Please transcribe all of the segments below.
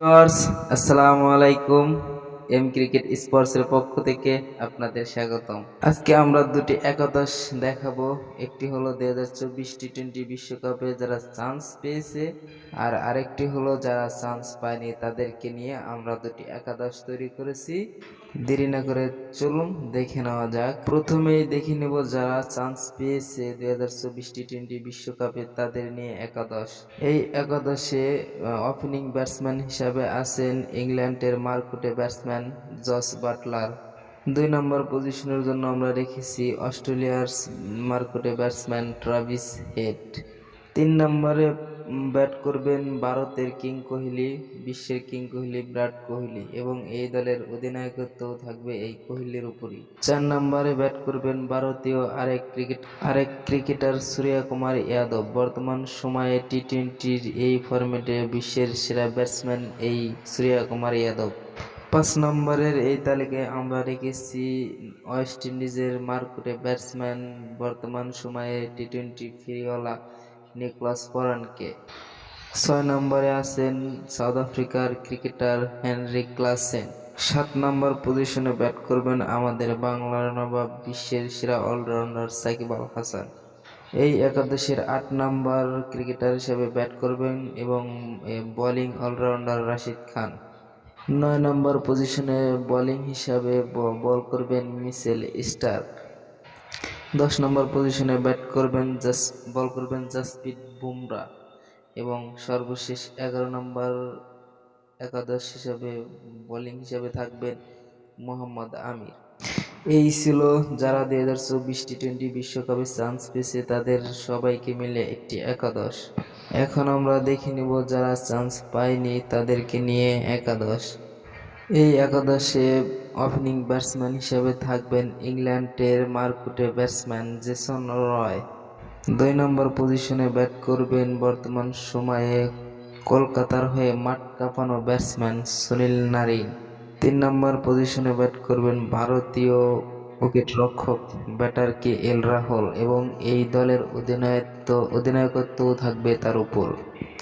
Viewers, আসসালামু আলাইকুম। M cricket স্পোর্টসের পক্ষ থেকে আপনাদের স্বাগতম। আজকে আমরা দুটি একাদশ দেখাবো। একটি হলো 2024 টি-20 বিশ্বকাপে যারা চান্স পেয়েছে, আর আরেকটি হলো যারা চান্স পায়নি তাদেরকে নিয়ে আমরা দুটি একাদশ তৈরি করেছি। দেরি না করে চলুন দেখে নেওয়া যাক। প্রথমেই দেখে নেব যারা চান্স পেয়েছে 2024 টি-20 বিশ্বকাপে তাদের নিয়ে একাদশ। এই একাদশে ওপেনিং ব্যাটসম্যান হিসাবে আছেন ইংল্যান্ডের মারকুটে ব্যাটসম্যান জস বাটলার। 2 নম্বর পজিশনের জন্য আমরা রেখেছি অস্ট্রেলিয়ার মারকুটে ব্যাটসম্যান ট্রাভিস হেড। 3 নম্বরে ব্যাট করবেন ভারতের কিং কোহলি, বিশ্বের কিং কোহলি বিরাট কোহলি, এবং এই দলের অধিনায়কত্ব থাকবে এই কোহলির উপরই। 4 নম্বরে ব্যাট করবেন ভারতীয় আরেক ক্রিকেটার সূর্য কুমার যাদব। বর্তমান সময়ে টি-20 এই ফরম্যাটে বিশ্বের সেরা ব্যাটসম্যান এই সূর্য কুমার যাদব। 5 নম্বরের এই তালিকায় আমরা রেখেছি ওয়েস্ট ইন্ডিজের মারকুটে ব্যাটসম্যান, বর্তমান সময়ে টি-20 ফিরিওয়ালা নিকোলাস পুরানকে। 6 নম্বরে আছেন সাউথ আফ্রিকার ক্রিকেটার হেনরিক ক্লাসেন। 7 নম্বর পজিশনে ব্যাট করবেন আমাদের বাংলার নবাব, বিশ্বের সেরা অলরাউন্ডার সাকিব আল হাসান। এই একাদশের 8 নম্বর ক্রিকেটার হিসেবে ব্যাট করবেন এবং বোলিং অলরাউন্ডার রাশিদ খান। 9 নম্বর পজিশনে বোলিং হিসাবে বল করবেন মিচেল স্টার্ক। 10 নম্বর পজিশনে বল করবেন জাসপ্রীত বুমরাহ, এবং সর্বশেষ 11 নম্বর একাদশ হিসাবে বোলিং হিসাবে থাকবেন মোহাম্মদ আমির। এই ছিল যারা 2024 টি-20 বিশ্বকাপে চান্স পেয়েছে তাদের সবাইকে মিলে একটি একাদশ। এখন আমরা দেখে নিব যারা চান্স পায়নি তাদেরকে নিয়ে একাদশ। এই একাদশে ওপেনিং ব্যাটসম্যান হিসেবে থাকবেন ইংল্যান্ডের মারকুটে ব্যাটসম্যান জেসন রয়। 2 নম্বর পজিশনে ব্যাট করবেন বর্তমান সময়ে কলকাতার হয়ে মাঠ কাঁপানো ব্যাটসম্যান সুনীল নারিন। 3 নম্বর পজিশনে ব্যাট করবেন ভারতীয় উইকেটরক্ষক ব্যাটার কে এল রাহুল, এবং এই দলের অধিনায়কত্বও থাকবে তার উপর।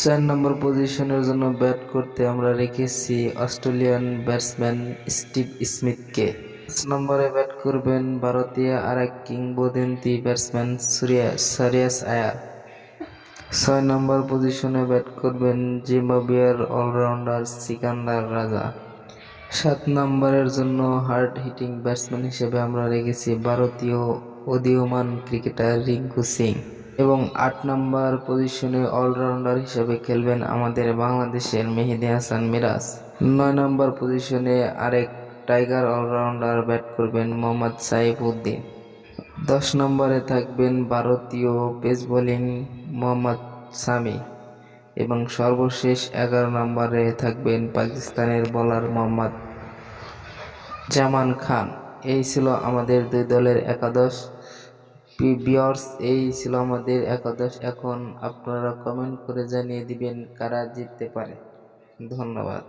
4 নম্বর পজিশনের জন্য ব্যাট করতে আমরা রেখেছি অস্ট্রেলিয়ান ব্যাটসম্যান স্টিভ স্মিথকে। 5 নম্বরে ব্যাট করবেন ভারতীয় আরেক কিংবদন্তি ব্যাটসম্যান শ্রেয়াস আয়ার। 6 নম্বর পজিশনে ব্যাট করবেন জিম্বাবুয়ের অলরাউন্ডার সিকান্দার রাজা। 7 নম্বরের জন্য হার্ড হিটিং ব্যাটসম্যান হিসেবে আমরা রেখেছি ভারতীয় উদীয়মান ক্রিকেটার রিঙ্কু সিং, এবং 8 নম্বর পজিশনে অলরাউন্ডার হিসেবে খেলবেন আমাদের বাংলাদেশের মেহেদী হাসান মিরাজ। 9 নম্বর পজিশনে আরেক টাইগার অলরাউন্ডার ব্যাট করবেন মোহাম্মদ সাইফুদ্দিন। 10 নম্বরে থাকবেন ভারতীয় পেস বোলিং মোহাম্মদ শামি, এবং সর্বশেষ 11 নম্বরে থাকবেন পাকিস্তানের বোলার মোহাম্মদ জামান খান। এই ছিল আমাদের দুই দলের একাদশ। ভিউয়ার্স, এই ছিল আমাদের একাদশ। এখন আপনারা কমেন্ট করে জানিয়ে দিবেন কারা জিততে পারে। ধন্যবাদ।